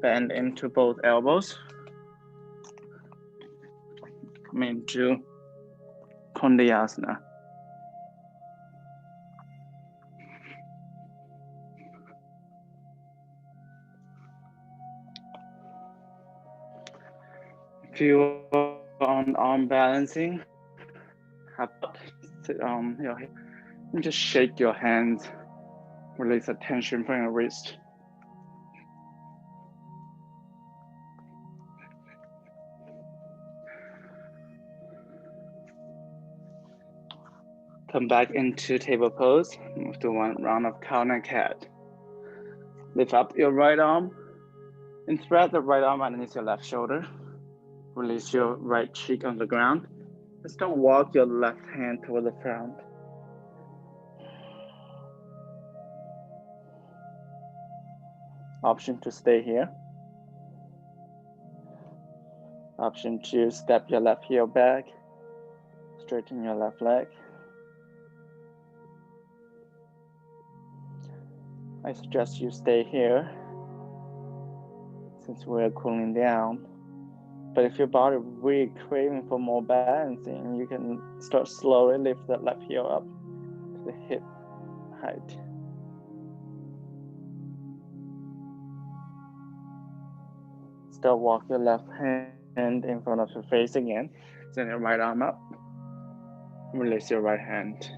Bend into both elbows. Come into Koundiyasana. If you are on arm balancing, sit on your hip and just shake your hands, release the tension from your wrist. Come back into table pose, move to one round of cow and cat. Lift up your right arm and thread the right arm underneath your left shoulder. Release your right cheek on the ground. And start walk your left hand toward the front. Option to stay here. Option 2, step your left heel back. Straighten your left leg. I suggest you stay here since we're cooling down. But if your body really craving for more balancing, you can start slowly lift that left heel up to the hip height. Still walk your left hand in front of your face again. Send your right arm up. Release your right hand.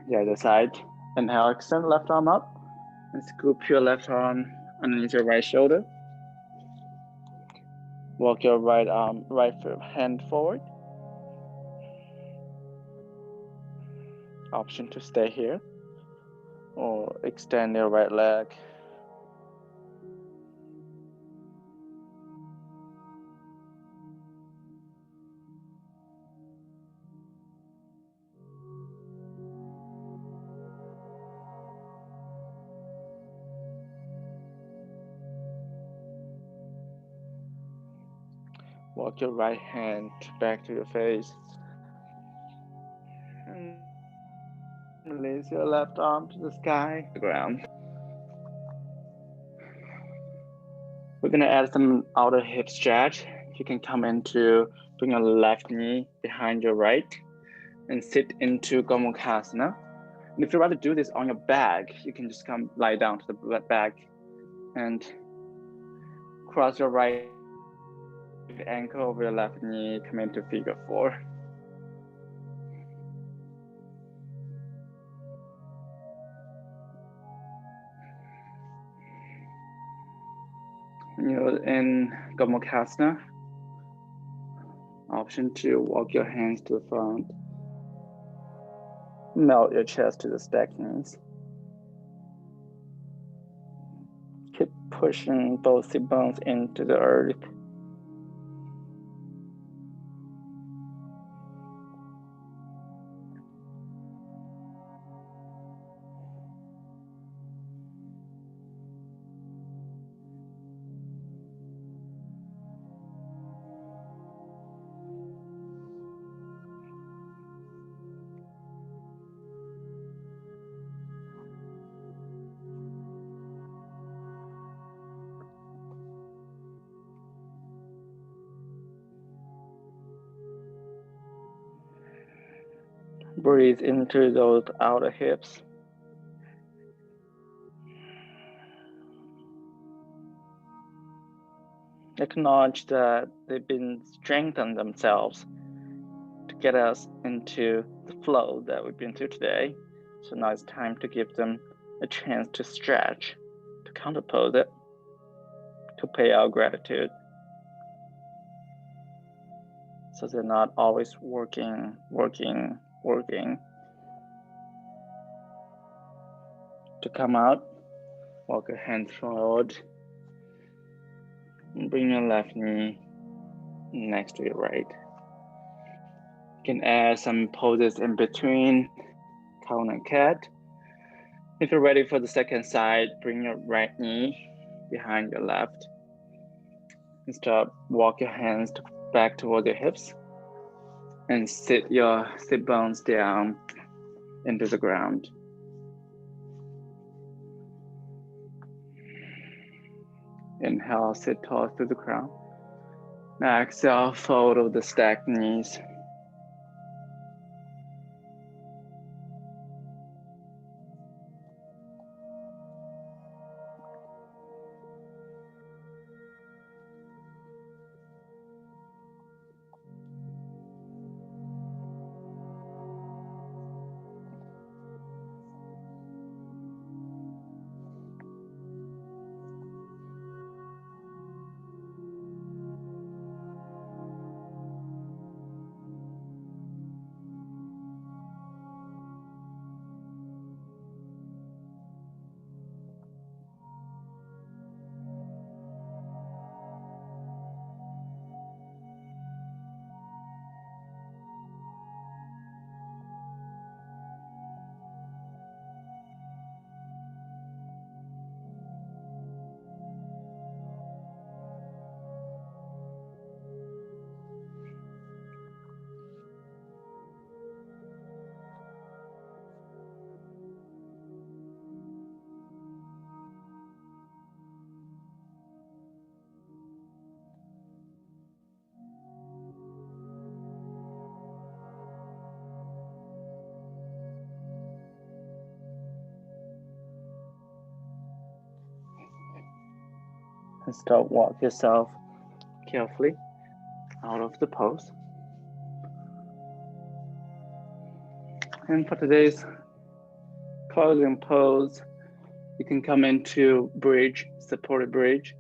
The other side. Inhale, extend left arm up. And scoop your left arm underneath your right shoulder. Walk your right hand forward. Option to stay here. Or extend your right leg. Walk your right hand back to your face. And release your left arm to the sky, the ground. We're gonna add some outer hip stretch. You can come into, bring your left knee behind your right and sit into Gomukhasana. And if you'd rather do this on your back, you can just come lie down to the back and cross your right ankle over your left knee, come into figure 4. You're in Gomukhasana. Option 2, walk your hands to the front. Melt your chest to the stacked knees. Keep pushing both hip bones into the earth. Breathe into those outer hips. Acknowledge that they've been strengthened themselves to get us into the flow that we've been through today. So now it's time to give them a chance to stretch, to counterpose it, to pay our gratitude. So they're not always working. To come out, walk your hands forward. And bring your left knee next to your right. You can add some poses in between, cow and cat. If you're ready for the second side, bring your right knee behind your left. And start, walk your hands back towards your hips. And sit your sit bones down into the ground. Inhale, sit tall to the ground. Now exhale, fold over the stacked knees. And start, walk yourself carefully out of the pose. And for today's closing pose, you can come into bridge, supported bridge,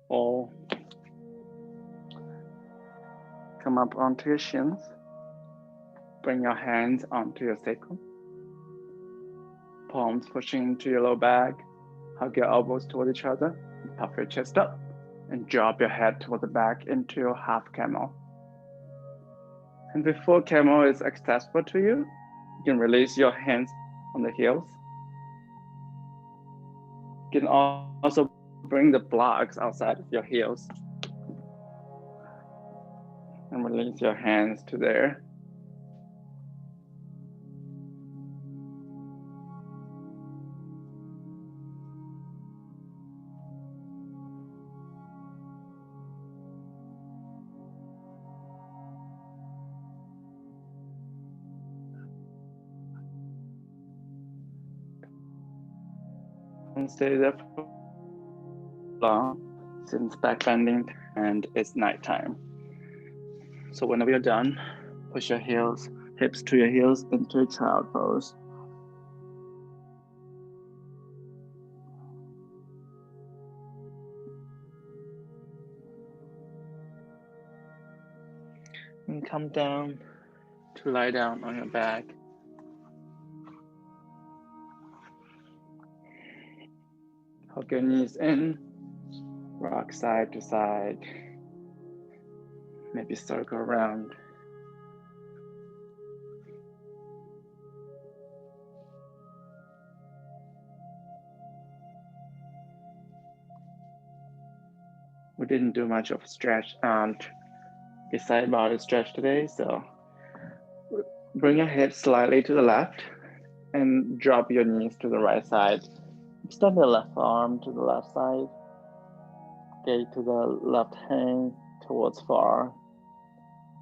or come up onto your shins. Bring your hands onto your sacrum. Palms pushing into your low back. Hug your elbows toward each other. Puff your chest up and drop your head toward the back into your half camel. And before camel is accessible to you, you can release your hands on the heels. You can also bring the blocks outside of your heels and release your hands to there. And stay there for long since back bending and it's nighttime. So whenever you're done, push your hips to your heels into a child pose. and come down to lie down on your back. Hook your knees in, rock side to side, maybe circle around. We didn't do much of a stretch and side body stretch today, so bring your hips slightly to the left and drop your knees to the right side. Extend the left arm to the left side. Gaze to the left hand towards far.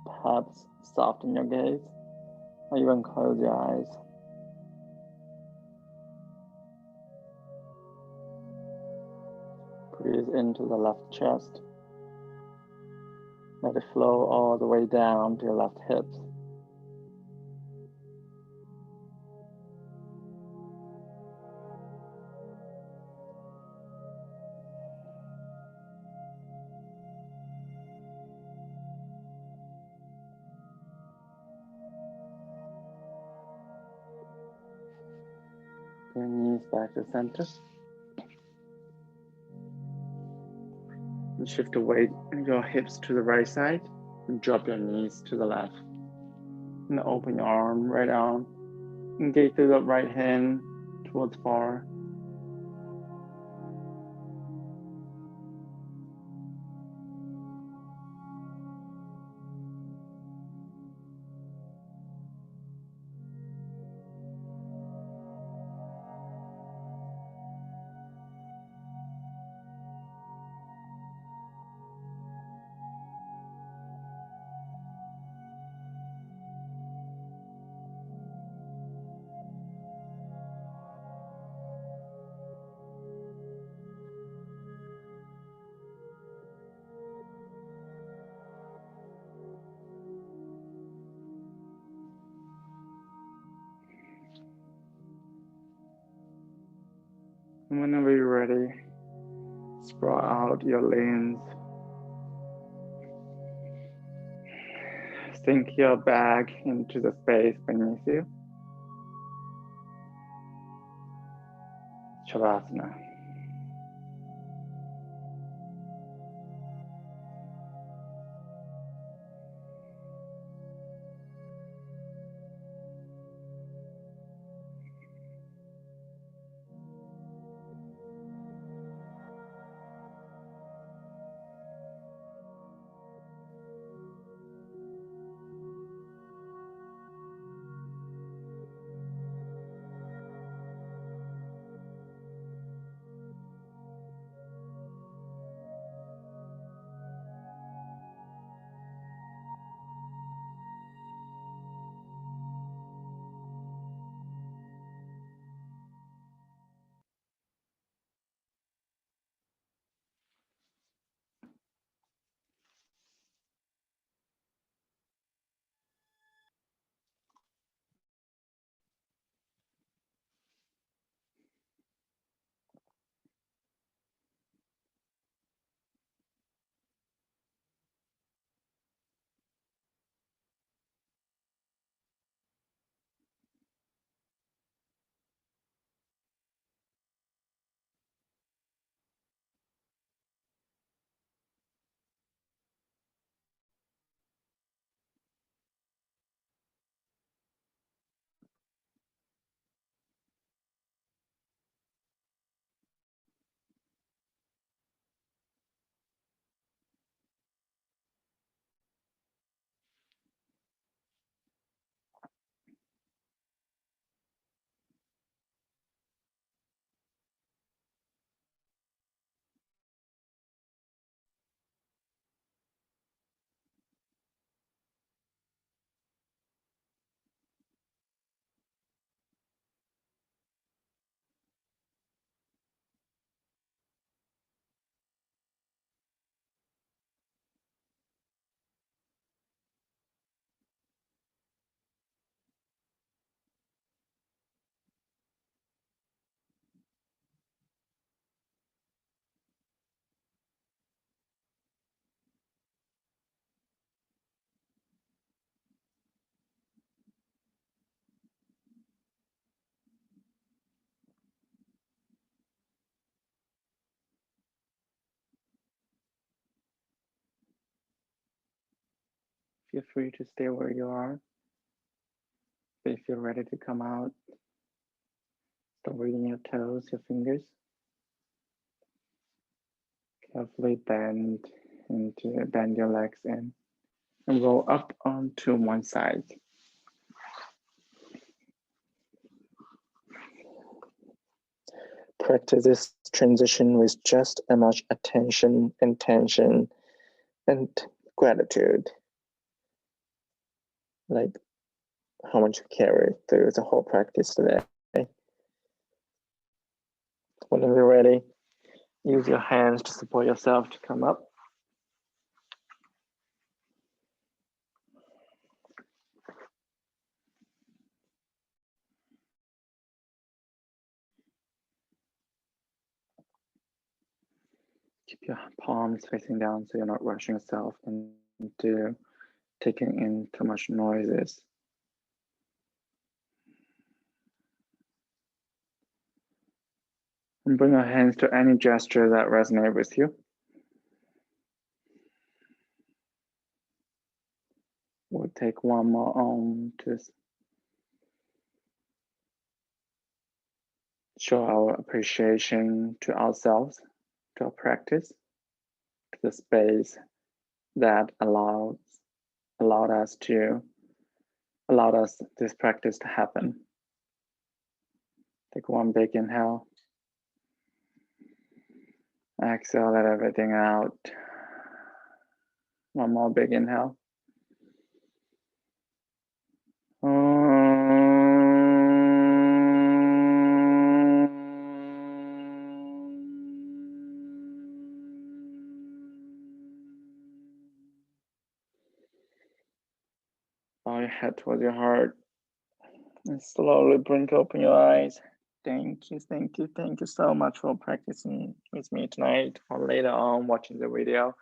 Perhaps soften your gaze or even close your eyes. Breathe into the left chest. Let it flow all the way down to your left hips. Your knees back to center. And shift the weight and your hips to the right side. And drop your knees to the left. And open your arm, right arm. Engage to the right hand towards far. And whenever you're ready, sprawl out your limbs. Sink your back into the space beneath you. Shavasana. Feel free to stay where you are. If you're ready to come out, start wiggling your toes, your fingers. Carefully bend your legs in and roll up onto one side. Practice this transition with just as much attention, intention, and gratitude, like how much you carry through the whole practice today. Whenever you're ready, use your hands to support yourself to come up. Keep your palms facing down so you're not rushing yourself into taking in too much noises. And bring your hands to any gesture that resonates with you. We'll take one more on to show our appreciation to ourselves, to our practice, to the space that allowed us this practice to happen. Take one big inhale. Exhale, let everything out. One more big inhale. Bow your head towards your heart and slowly blink open your eyes. Thank you so much for practicing with me tonight or later on watching the video.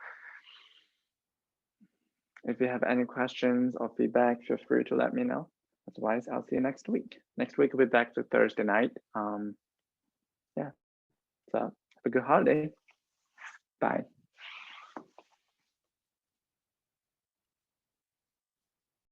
If you have any questions or feedback, feel free to let me know. Otherwise, I'll see you next week. Next week, we'll be back to Thursday night. Yeah, so have a good holiday. Bye.